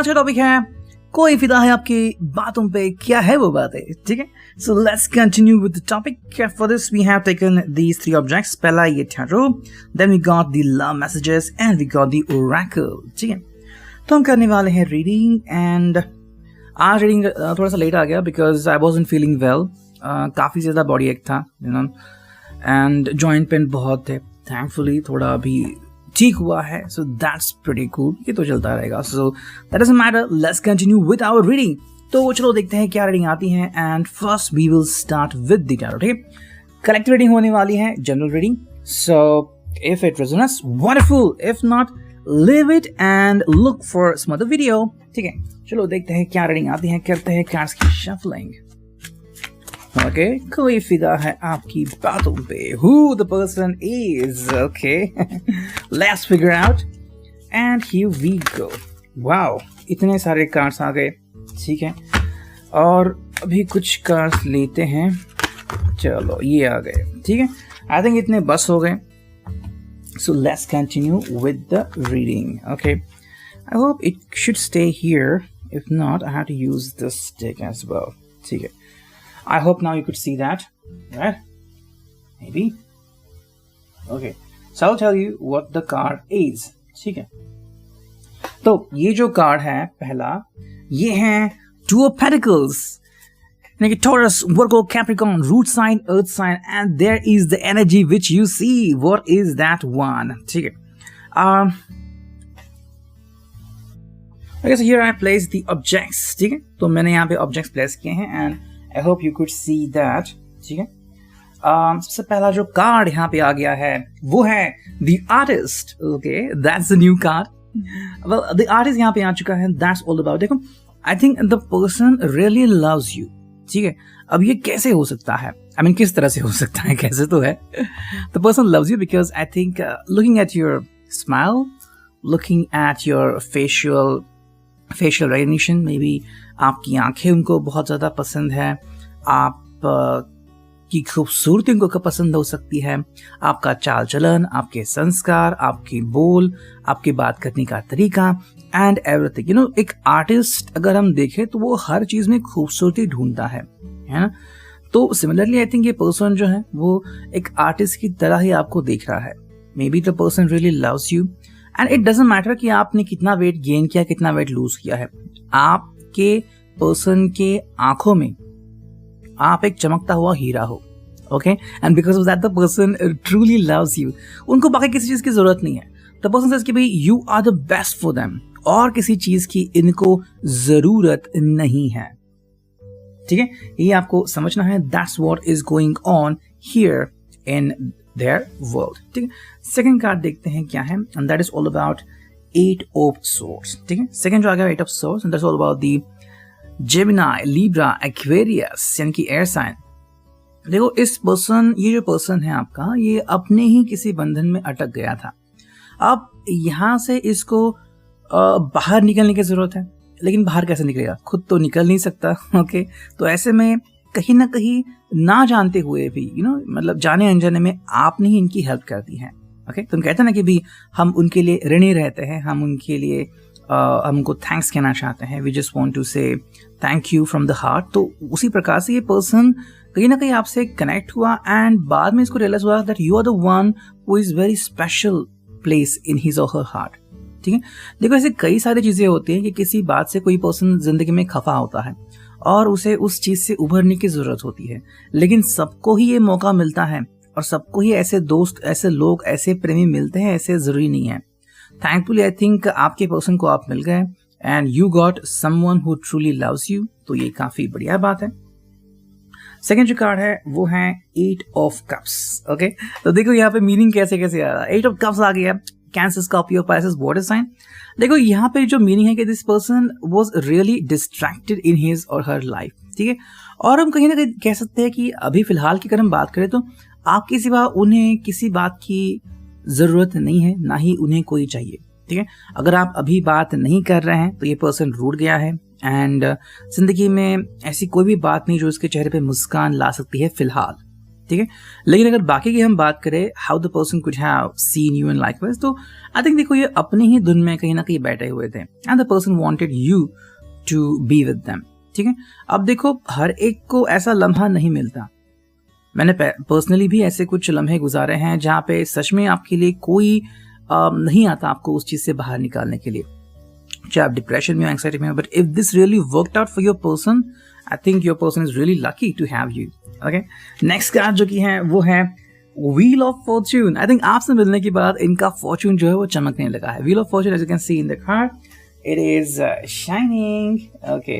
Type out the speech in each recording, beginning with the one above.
आज का टॉपिक है कोई फिदा है आपकी बातों पे, क्या है वो बातें, ठीक है। So let's continue with the topic. For this we have taken these 3 objects. पहला ये tarot, then we got the love messages and we got the oracle, ठीक है। तो हम करने वाले हैं रीडिंग, एंड आज रीडिंग थोड़ा सा लेट आ गया because I wasn't feeling well. काफ़ी ज़्यादा बॉडी एक था, you know, and joint pain बहुत थे। थैंकफुली थोड़ा अभी ठीक हुआ है, सो दैट्स प्रीटी कूल। ये तो चलता रहेगा, so that doesn't matter. Let's continue with our reading. तो चलो देखते हैं क्या रीडिंग आती है, and first we will start with the tarot, ठीक है। कलेक्टिव रीडिंग होने वाली है, general reading. So if it resonates wonderful, if not leave it and look for some other video, ठीक है। चलो देखते हैं क्या रीडिंग आती है, करते हैं कार्ड्स की शफलिंग। ओके, कोई फिदा है आपकी बातों पे, who the person is, okay. Let's figure out, and here we go. Wow, इतने सारे कार्ड्स आ गए, ठीक है। और अभी कुछ कार्ड्स लेते हैं। चलो ये आ गए, ठीक है। आई थिंक इतने बस हो गए। So let's continue with the reading, okay. I hope it should stay here. If not, I have to use this stick as well, ठीक है। I hope now you could see that, right? Maybe. Okay, so I'll tell you what the card is, ठीक है। तो ये जो card है पहला, ये है Two of Pentacles, यानी कि Taurus, Virgo, Capricorn, root sign, earth sign, and there is the energy which you see. What is that one? ठीक है। Okay, so here I place the objects, ठीक है। तो मैंने यहाँ पे objects place किए हैं, and I hope you could see that, ठीक है। सबसे पहला जो कार्ड यहाँ पे आ गया है वो है The Artist, okay, that's the new card. Well, The Artist यहाँ पे आ चुका है, that's all about। देखो, I think the person really loves you, ठीक है। अब ये कैसे हो सकता है, I mean किस तरह से हो सकता है, कैसे तो है। The person loves you because I think looking at your smile, looking at your facial recognition, maybe आपकी आंखें उनको बहुत ज़्यादा पसंद है, आप की खूबसूरती उनको पसंद हो सकती है, आपका चाल चलन, आपके संस्कार, आपकी बोल, आपकी बात करने का तरीका, एंड एवरीथिंग, यू नो। एक आर्टिस्ट अगर हम देखें तो वो हर चीज़ में खूबसूरती ढूंढता है ना। तो सिमिलरली आई थिंक ये पर्सन जो है वो एक आर्टिस्ट की तरह ही आपको देख रहा है। May be the person really loves you, and it doesn't matter कि आपने कितना वेट गेन किया, कितना वेट लूज किया है। आपके पर्सन के आंखों में आप एक चमकता हुआ हीरा हो, okay, and because of that the person truly loves you. उनको बाकी किसी चीज की जरूरत नहीं है। द पर्सन सेज कि भाई you are the best for them, और किसी चीज की इनको जरूरत नहीं है, ठीक है। ये आपको समझना है। That's what is going on here in their world, ठीक है। सेकंड कार्ड देखते हैं क्या है, and that is all about 8 of Swords, ठीक है। सेकंड जो आ गया 8 of Swords, and that's all about the Gemini, Libra, Aquarius, यानी कि एयर साइन। देखो, ये जो पर्सन है आपका, ये अपने ही किसी बंधन में अटक गया था। अब यहां से इसको बाहर निकलने की जरूरत है, लेकिन बाहर कैसे निकलेगा, खुद तो निकल नहीं सकता, ओके। तो ऐसे में कहीं ना कहीं ना जानते हुए भी, यू नो, मतलब जाने अनजाने में आपने ही इनकी हेल्प कर दी है, ओके। तुम कहते हैं ना कि भी हम उनके लिए ऋणी रहते हैं, हम उनके लिए हम उनको थैंक्स कहना चाहते हैं, वी जस्ट वांट टू से thank you from the heart. तो उसी प्रकार से ये पर्सन कहीं ना कहीं आपसे कनेक्ट हुआ, एंड बाद में इसको रियलाइज हुआ that you are the one who is very special place in his or her heart, ठीक है। देखो, ऐसे कई सारी चीजें होती हैं कि किसी बात से कोई पर्सन जिंदगी में खफा होता है और उसे उस चीज से उभरने की जरूरत होती है, लेकिन सबको ही ये मौका मिलता है, और सबको ही ऐसे दोस्त, ऐसे लोग, ऐसे प्रेमी मिलते हैं, ऐसे जरूरी नहीं है। थैंकफुली आई थिंक आपके पर्सन को आप मिल गए, and you got someone who truly loves you, तो ये काफी बढ़िया बात है। सेकंड जो कार्ड है वो है 8 of Cups, ओके। तो देखो यहाँ पे मीनिंग कैसे कैसे आ रहा है। 8 of Cups आ गया, Cancer, Scorpio, Pisces, water sign. देखो यहाँ पे जो मीनिंग है कि this person was really distracted in his or her life, ठीक है। और हम कहीं ना कहीं कह सकते हैं कि अभी फिलहाल की अगर हम बात करें तो आपके सिवा उन्हें किसी बात की जरूरत नहीं है, ना ही उन्हें कोई चाहिए, ठीक है। अगर आप अभी बात नहीं कर रहे हैं तो ये पर्सन रूठ गया है, एंड जिंदगी में ऐसी कोई भी बात नहीं जो उसके चेहरे पे मुस्कान ला सकती है फिलहाल, ठीक है। लेकिन अगर बाकी की हम बात करें, how the person could have seen you and likewise, तो आई थिंक देखो ये अपनी ही धुन में कहीं ना कहीं बैठे हुए थे and the person wanted you to be with them, ठीक है। अब देखो हर एक को ऐसा लम्हा नहीं मिलता, मैंने पर्सनली भी ऐसे कुछ लम्हे गुजारे हैं जहाँ पे सच में आपके लिए कोई नहीं आता आपको उस चीज से बाहर निकालने के लिए, चाहे आप डिप्रेशन में, एंग्जाइटी में, but if this really worked out for your person, I think your person is really lucky to have you. Okay, next card जो की है वो है wheel of fortune. I think आपसे मिलने के बाद इनका फॉर्च्यून जो है वो चमकने लगा है। Wheel of fortune, as you can see in the card, it is shining. Okay,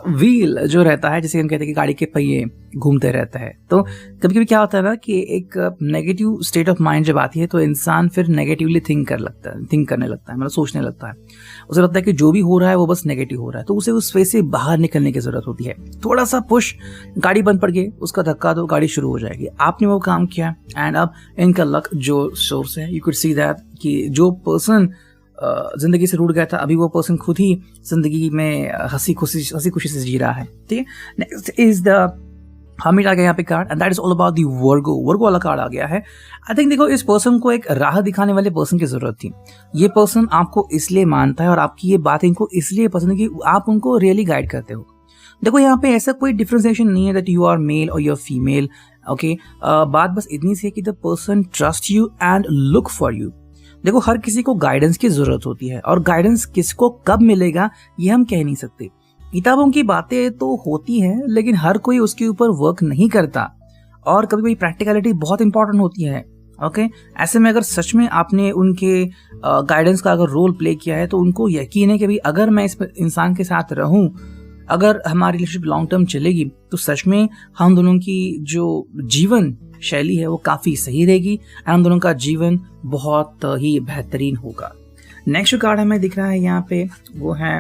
wheel जो रहता है, जैसे हम कहते हैं कि गाड़ी के पहिए घूमते रहता है, तो कभी कभी क्या होता है ना कि एक नेगेटिव स्टेट ऑफ माइंड जब आती है तो इंसान फिर नेगेटिवली थिंक करने लगता है, मतलब सोचने लगता है। उसे लगता है कि जो भी हो रहा है वो बस नेगेटिव हो रहा है, तो उसे उस फेज से बाहर निकलने की जरूरत होती है। थोड़ा सा पुश, गाड़ी बंद पड़ गई, उसका धक्का दो, गाड़ी शुरू हो जाएगी। आपने वो काम किया एंड अब इनका लक जो सोर्स है, यू कुड सी दैट कि जो पर्सन जिंदगी से रूठ गया था, अभी वो पर्सन खुद ही जिंदगी में हंसी खुशी से जी रहा है, ठीक है। नेक्स्ट इज द हमिट आ गया यहाँ पे card, and that is all about the Virgo. Virgo वाला कार्ड आ गया है। आई थिंक देखो इस पर्सन को एक राह दिखाने वाले पर्सन की जरूरत थी। ये पर्सन आपको इसलिए मानता है और आपकी ये बात इनको इसलिए पसंद है कि आप उनको रियली गाइड करते हो। देखो यहाँ पे ऐसा कोई डिफरेंशिएशन नहीं है दैट यू आर मेल और यू आर फीमेल। ओके, बात बस इतनी सी है कि the person trust you and look for you. देखो हर किसी को गाइडेंस की जरूरत होती है और गाइडेंस किसको कब मिलेगा ये हम कह नहीं सकते। किताबों की बातें तो होती हैं लेकिन हर कोई उसके ऊपर वर्क नहीं करता, और कभी कभी प्रैक्टिकलिटी बहुत इंपॉर्टेंट होती है। ओके, ऐसे में अगर सच में आपने उनके गाइडेंस का अगर रोल प्ले किया है तो उनको यकीन है कि भाई अगर मैं इस इंसान के साथ रहूं, अगर हमारी रिलेशनशिप लॉन्ग टर्म चलेगी तो सच में हम दोनों की जो जीवन शैली है वो काफी सही रहेगी एंड हम दोनों का जीवन बहुत ही बेहतरीन होगा। नेक्स्ट कार्ड हमें दिख रहा है यहाँ पे वो है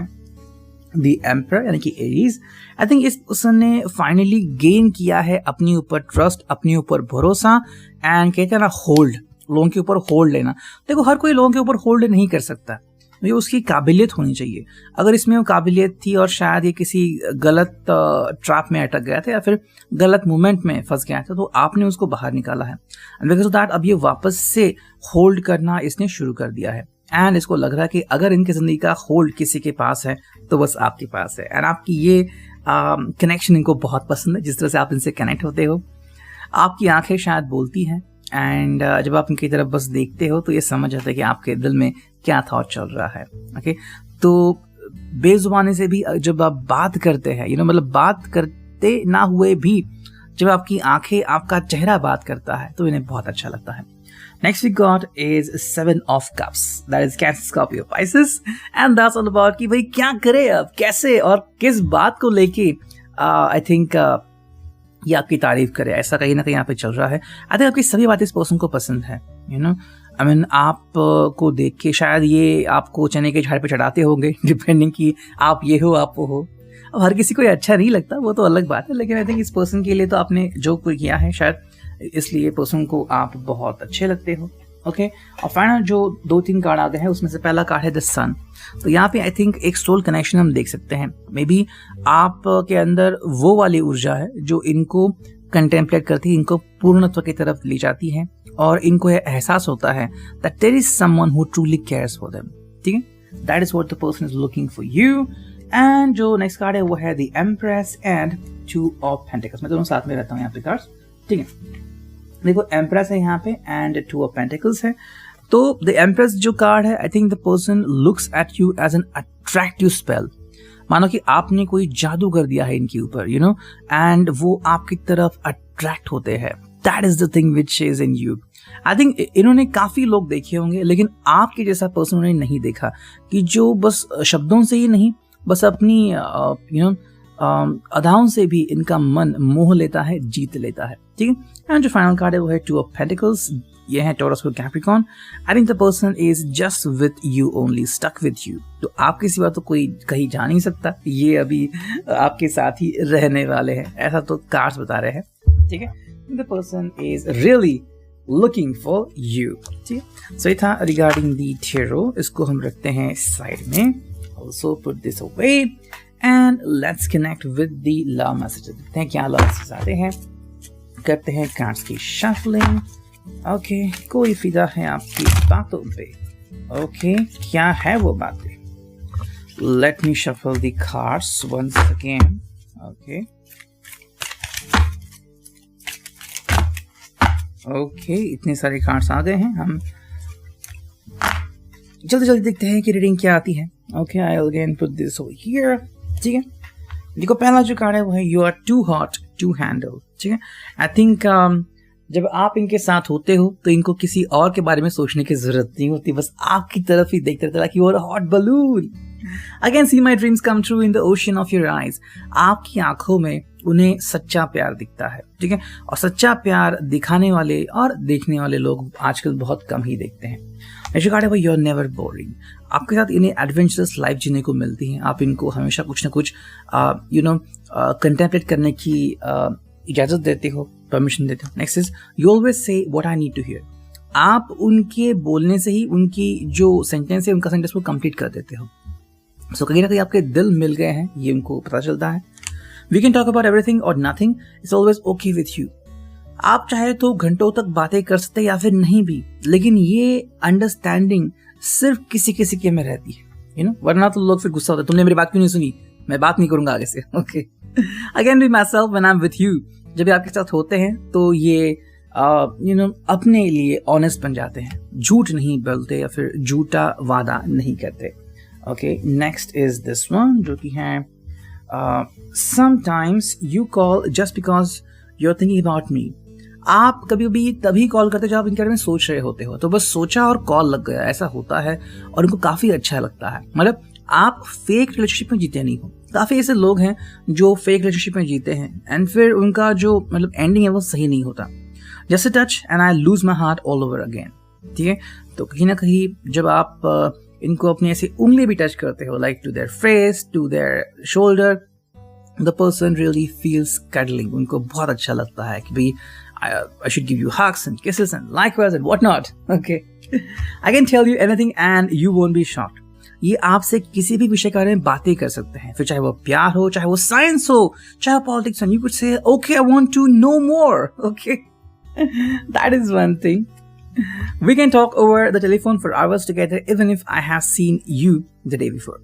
द एम्परर, यानी कि एरीज। आई थिंक इस पर्सन ने फाइनली गेन किया है अपने ऊपर ट्रस्ट, अपने ऊपर भरोसा एंड कहते हैं ना होल्ड, लोगों के ऊपर होल्ड लेना। देखो हर कोई लोगों के ऊपर होल्ड नहीं कर सकता, ये उसकी काबिलियत होनी चाहिए। अगर इसमें वो काबिलियत थी और शायद ये किसी गलत ट्रैप में अटक गया था या फिर गलत मोमेंट में फंस गया था, तो आपने उसको बाहर निकाला है एंड बिकॉज ऑफ दैट अब ये वापस से होल्ड करना इसने शुरू कर दिया है एंड इसको लग रहा है कि अगर इनकी जिंदगी का होल्ड किसी के पास है तो बस आपके पास है। एंड आपकी ये कनेक्शन इनको बहुत पसंद है, जिस तरह से आप इनसे कनेक्ट होते हो। आपकी आंखें शायद बोलती हैं एंड जब आप इनकी तरफ बस देखते हो तो ये समझ आता है कि आपके दिल में क्या थॉट चल रहा है। ओके, तो बेजुबानी से भी जब आप बात करते हैं, मतलब बात करते ना हुए भी जब आपकी आंखें, आपका चेहरा बात करता है तो इन्हें बहुत अच्छा लगता है। Next we got is 7 of Cups, that is Cancer, Scorpio, Pisces, and that's all about कि भाई क्या करे अब, कैसे और किस बात को लेके I think ये आपकी तारीफ करे, ऐसा कहीं ना कहीं यहाँ पे चल रहा है। आई थिंक आपकी सभी बातें इस पर्सन को पसंद है, आई मीन आप को देख के शायद ये आपको चने के झाड़ पे चढ़ाते होंगे, डिपेंडिंग कि आप ये हो आप वो हो। अब हर किसी को ये अच्छा नहीं लगता, वो तो अलग बात है, लेकिन आई थिंक इस पर्सन के लिए तो आपने जो कुछ किया है शायद इसलिए पर्सन को आप बहुत अच्छे लगते हो। ओके, और फाइनल जो 2-3 कार्ड आ गए हैं उसमें से पहला कार्ड है द सन। तो यहाँ पे आई थिंक एक सोल कनेक्शन हम देख सकते हैं। मे बी आप के अंदर वो वाली ऊर्जा है जो इनको कंटेम्पलेट करती है, इनको पूर्णत्व की तरफ ले जाती है और इनको यह एहसास होता है that there is someone who truly cares for them. ठीक है, that is what the person is looking for you. And जो नेक्स्ट कार्ड है वो है the empress and 2 of pentacles. मैं दोनों साथ में रहता हूँ यहाँ पे कार्ड्स। ठीक है, देखो एम्प्रेस है यहाँ पे एंड 2 ऑफ पेंटिकल्स है। तो द एम्प्रेस जो कार्ड है, I think the person looks at you as an attractive spell. मानो कि आपने कोई जादू कर दिया है इनके ऊपर, एंड वो आपकी तरफ अट्रैक्ट होते हैं। That is the thing which is in you. I think इन्होंने काफी लोग देखे होंगे लेकिन आपके जैसा पर्सन उन्होंने नहीं देखा कि जो बस शब्दों से ही नहीं, बस अपनी अदाओं से भी इनका मन मोह लेता है, जीत लेता है। ठीक है, एंड जो फाइनल कार्ड है वो है 2 ऑफ पेंटिकल्स। ये है Taurus with Capricorn. I think the person is just with you only, stuck with you. तो आपके सिवा तो कोई कहीं जा नहीं सकता, ये अभी आपके साथ ही रहने वाले हैं, ऐसा तो कार्ड्स बता रहे हैं। ठीक है, the person is really looking for you. ठीक है, सो ये था रिगार्डिंग द टैरो। इसको हम रखते हैं साइड में। Also put this away and let's connect with the love messages. देखते हैं क्या लव मैसेजेस आते हैं। करते हैं कार्ड्स की शफलिंग। ओके, कोई फिदा है आपकी बातों पे। ओके, क्या है वो बातें? Let me shuffle the cards once again. Okay, इतने सारे कार्ड्स आ गए हैं। हम जल्दी जल्दी देखते हैं कि रीडिंग क्या आती है। Okay, I will again put this over here. ठीक है, देखो पहला जो कार्ड है वो है you are too hot to handle. ठीक है, आई थिंक जब आप इनके साथ होते हो तो इनको किसी और के बारे में सोचने की जरूरत नहीं होती, बस आपकी तरफ ही देखते रहते like you are a hot balloon. I can see my dreams come true in the ocean of your eyes. आपकी आंखों में उन्हें सच्चा प्यार दिखता है। ठीक है, और सच्चा प्यार दिखाने वाले और देखने वाले लोग आजकल बहुत कम ही देखते हैं। नेक्स्ट कार्ड है वो यू आर नेवर बोरिंग। आपके साथ इन्हें एडवेंचरस लाइफ जीने को मिलती है। आप इनको हमेशा कुछ ना कुछ कंटेम्पलेट करने की इजाजत देते हो, परमिशन देते हो। Next is you always say what I need to hear. आप उनके बोलने से ही उनकी जो सेंटेंस है उनका सेंटेंस को कंप्लीट कर देते हो। सो कहीं ना कहीं आपके दिल मिल गए हैं, ये उनको पता चलता है। We can talk about everything और nothing, it's always okay with you. आप चाहे तो घंटों तक बातें कर सकते या फिर नहीं भी, लेकिन ये अंडरस्टैंडिंग सिर्फ किसी किसी के में रहती है, वरना तो लोग फिर गुस्सा होते हैं, तुमने मेरी बात क्यों नहीं सुनी, मैं बात नहीं करूंगा आगे से। Okay, I can be my self when I am with you. जब आपके साथ होते हैं तो ये अपने लिए ऑनेस्ट बन जाते हैं, झूठ नहीं बोलते या फिर झूठा वादा नहीं करते। Okay, next is this one जो कि है sometimes you call just because you are thinking about me. आप कभी भी तभी कॉल करते जब आप इनके बारे में सोच रहे होते हो, तो बस सोचा और कॉल लग गया, ऐसा होता है और उनको काफी अच्छा लगता है। मतलब आप फेक रिलेशनशिप में जीते नहीं हो। काफी ऐसे लोग हैं जो फेक रिलेशनशिप में जीते हैं एंड फिर उनका जो मतलब एंडिंग है वो सही नहीं होता। जैसे touch and I lose my heart all over again. ठीक है, तो कहीं ना कहीं जब आप इनको अपनी ऐसी उंगली भी टच करते हो, like to their face, to their shoulder, the person really feels cuddling. उनको बहुत अच्छा लगता है कि भाई I should give you hugs and kisses and likewise and whatnot. Okay, I can tell you anything and you won't be shocked. ये आपसे किसी भी विषय के बारे में बातें कर सकते हैं, फिर चाहे वो प्यार हो, चाहे वो साइंस हो, चाहे वो पॉलिटिक्स हो। You could say, okay, I want to know more. Okay, that is one thing. We can talk over the telephone for hours together, even if I have seen you the day before.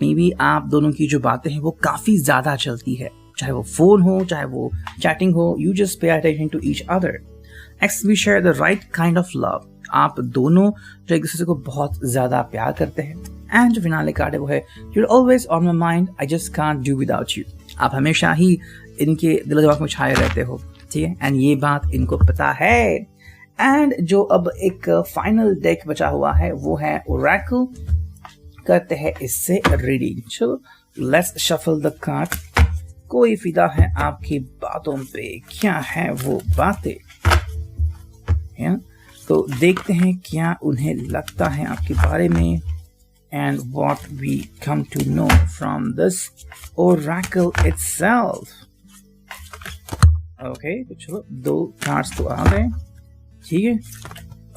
maybe आप दोनों की जो बातें हैं वो काफी ज्यादा चलती है, चाहे वो फोन हो, चाहे वो चैटिंग हो। You just pay attention to each other. Next we share the right kind of love. आप दोनों जो एक दूसरे को बहुत ज्यादा प्यार करते हैं। एंड जो फिनाले कार्ड है वो है you are always on my mind, I just can't do without you. आप हमेशा ही इनके दिल दिमाग में छाए रहते हो। ठीक है, एंड ये बात इनको पता है। एंड जो अब एक फाइनल डेक बचा हुआ है वो है ओरेकल। करते हैं इससे रीडिंग। चलो लेट्स शफल द कार्ड। कोई फिदा है आपकी बातों पे, क्या है वो बातें? तो देखते हैं क्या उन्हें लगता है आपके बारे में। And what we come to know from this oracle itself. Okay, तो चलो 2 कार्ड्स तो आ गए। ठीक है,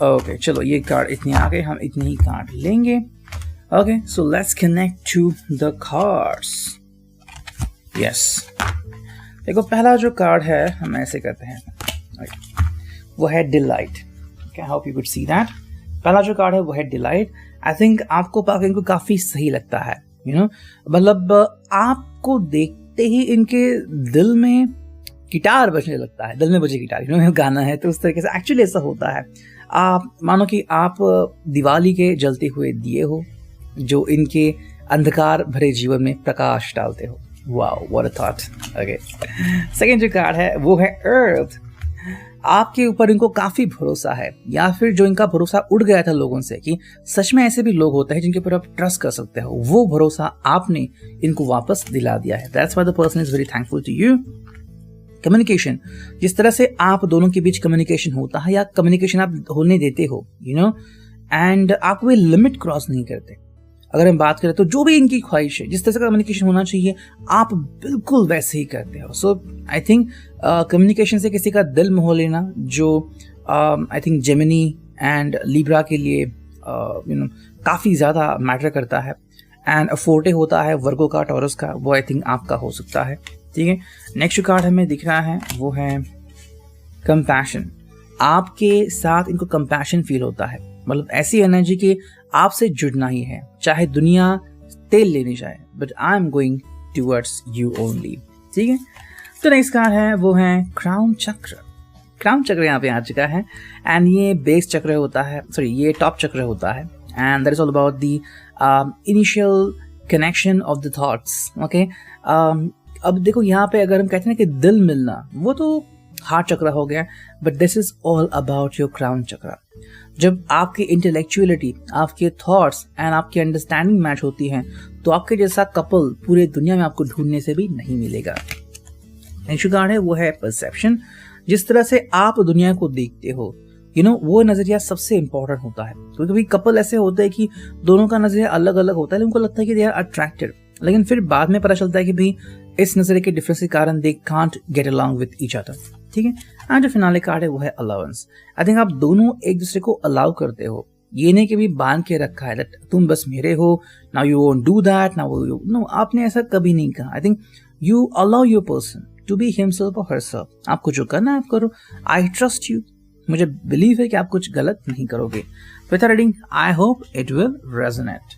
ओके, चलो ये कार्ड इतने आ गए, हम इतने ही कार्ड लेंगे। Okay, so let's connect to the cards. Yes, देखो पहला जो कार्ड है हम ऐसे करते हैं, वो है delight. I hope you could see that. पहला जो कार्ड है वो है डिलाइट। आई थिंक आपको पाकर इनको काफी सही लगता है, मतलब आपको देखते ही इनके दिल में गिटार बजने लगता है, दिल में बजे गिटार, गाना है तो उस तरीके से एक्चुअली ऐसा होता है। आप मानो कि आप दिवाली के जलते हुए दिए हो जो इनके अंधकार भरे जीवन में प्रकाश डालते हो। Wow, what a thought. Okay, second जो कार्ड है वो है अर्थ। आपके ऊपर इनको काफी भरोसा है, या फिर जो इनका भरोसा उड़ गया था लोगों से कि सच में ऐसे भी लोग होते हैं जिनके ऊपर आप ट्रस्ट कर सकते हो, वो भरोसा आपने इनको वापस दिला दिया है। That's why the person is very thankful to you. Communication, जिस तरह से आप दोनों के बीच कम्युनिकेशन होता है या कम्युनिकेशन आप होने देते हो, एंड आप कोई लिमिट क्रॉस नहीं करते। अगर हम बात करें तो जो भी इनकी ख्वाहिश है, जिस तरह से कम्युनिकेशन होना चाहिए, आप बिल्कुल वैसे ही करते हो। सो आई थिंक कम्युनिकेशन से किसी का दिल मोह लेना, जो I think Gemini and Libra के लिए काफ़ी ज़्यादा मैटर करता है। एंड फोर्टे होता है वर्गो का, टॉरस का, वो आई थिंक आपका हो सकता है। ठीक है, नेक्स्ट कार्ड हमें दिख रहा है वो है कंपैशन, आपके साथ इनको कंपैशन फील होता है, मतलब ऐसी एनर्जी कि आपसे जुड़ना ही है, चाहे दुनिया तेल लेने जाए, but I am going towards you only. ठीक है, तो नेक्स्ट कार्ड है वो है क्राउन चक्र। क्राउन चक्र यहाँ पे आ चुका है एंड ये बेस चक्र होता है, सॉरी ये टॉप चक्र होता है and that is all about the initial connection of the thoughts. Okay, अब देखो यहाँ पे अगर हम कहते हैं कि दिल मिलना, वो तो हार्ट चक्र हो गया, but this is all about your crown चक्र। जब आपकी इंटेलेक्चुअलिटी, आपके थॉट्स एंड आपकी अंडरस्टैंडिंग मैच होती हैं, तो आपके जैसा कपल पूरे दुनिया में आपको ढूंढने से भी नहीं मिलेगा। नेक्स्ट कार्ड है वो है परसेप्शन। जिस तरह से आप दुनिया को देखते हो, वो नजरिया सबसे इंपॉर्टेंट होता है। क्योंकि कभी कपल ऐसे होते हैं कि दोनों का नजरिया अलग अलग होता है, लेकिन उनको लगता है कि दे आर अट्रैक्टेड, लेकिन फिर बाद में पता चलता है कि भाई इस नजरिए के डिफरेंस के कारण they can't get along with each other. ठीक है, एंड जो फिनाले कार्ड है वो है अलाउंस। आई थिंक आप दोनों एक दूसरे को अलाउ करते हो, ये नहीं कि भी बांध के रखा है दैट तुम बस मेरे हो, now you won't do that, now you know, आपने ऐसा कभी नहीं कहा। I think you allow your person to be himself or herself. आपको जो करना है आप करो, आई ट्रस्ट यू, मुझे बिलीव है कि आप कुछ गलत नहीं करोगे। With reading I hope it will resonate.